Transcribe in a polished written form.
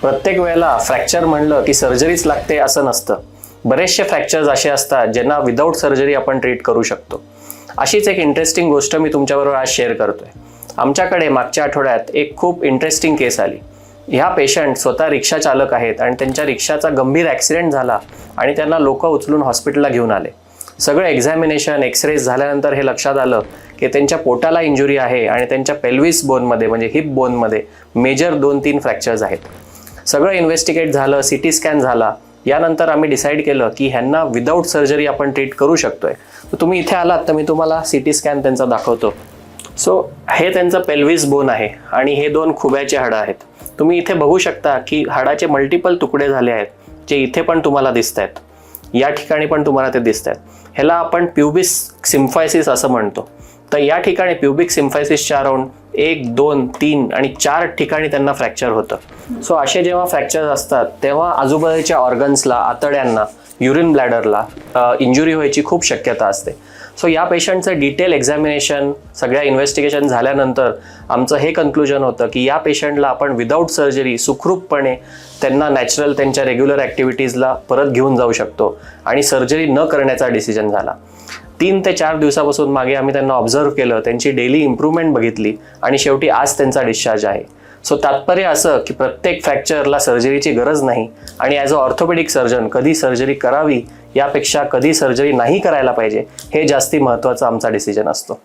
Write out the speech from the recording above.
प्रत्येक वेळेला फ्रॅक्चर म्हणलं की सर्जरीच लागते असं नसतं. बरेचसे फ्रॅक्चर्स असे असतात ज्यांना विदाऊट सर्जरी आपण ट्रीट करू शकतो. अशीच एक इंटरेस्टिंग गोष्ट मी तुमच्याबरोबर आज शेअर करतोय. आमच्याकडे मागच्या आठवड्यात एक खूप इंटरेस्टिंग केस आली. ह्या पेशंट स्वतः रिक्षा चालक आहेत आणि त्यांच्या रिक्षाचा गंभीर ॲक्सिडेंट झाला आणि त्यांना लोक उचलून हॉस्पिटलला घेऊन आले. सगळं एक्झामिनेशन एक्सरेज झाल्यानंतर हे लक्षात आलं की त्यांच्या पोटाला इंजुरी आहे आणि त्यांच्या पेल्विस बोनमध्ये म्हणजे हिप बोनमध्ये मेजर 2-3 फ्रॅक्चर्स आहेत. सगळं इन्व्हेस्टिगेट झालं, CT स्कॅन झाला. यानंतर आम्ही डिसाईड केलं की ह्यांना विदाऊट सर्जरी आपण ट्रीट करू शकतोय. तुम्ही इथे आलात तर मी तुम्हाला CT स्कॅन त्यांचा दाखवतो. सो हे त्यांचं पेल्विस बोन आहे आणि हे 2 खुब्याचे हाडं आहेत. तुम्ही इथे बघू शकता की हाडाचे मल्टिपल तुकडे झाले आहेत, जे इथे पण तुम्हाला दिसत आहेत, या ठिकाणी पण तुम्हाला ते दिसत आहेत. ह्याला आपण प्युबिक सिम्फायसिस असं म्हणतो. तर या ठिकाणी प्युबिक सिम्फायसिसच्या अराउंड 1, 2, 3 आणि 4 ठिकाणी त्यांना फ्रॅक्चर होतं. सो असे जेव्हा फ्रॅक्चर असतात तेव्हा आजूबाजूच्या ऑर्गन्सला, आतड्यांना, युरिन ब्लॅडरला इंजुरी व्हायची खूप शक्यता असते. सो या पेशंटचं डिटेल एक्झामिनेशन, सगळ्या इन्व्हेस्टिगेशन झाल्यानंतर आमचं हे कन्क्लुजन होतं की या पेशंटला आपण विदाऊट सर्जरी सुखरूपपणे त्यांना नॅचरल त्यांच्या रेग्युलर ॲक्टिव्हिटीजला परत घेऊन जाऊ शकतो आणि सर्जरी न करण्याचा डिसिजन झाला. 3 ते 4 दिवसापासून मागे आम्ही त्यांना ऑब्झर्व्ह केलं, त्यांची डेली इम्प्रूव्हमेंट बघितली आणि शेवटी आज त्यांचा डिस्चार्ज आहे. सो तात्पर्य असं की प्रत्येक फ्रॅक्चरला सर्जरीची गरज नाही आणि ॲज अ ऑर्थोपेडिक सर्जन कधी सर्जरी करावी यापेक्षा कधी सर्जरी नाही करायला पाहिजे हे जास्ती महत्त्वाचा आमचा डिसिजन असतो.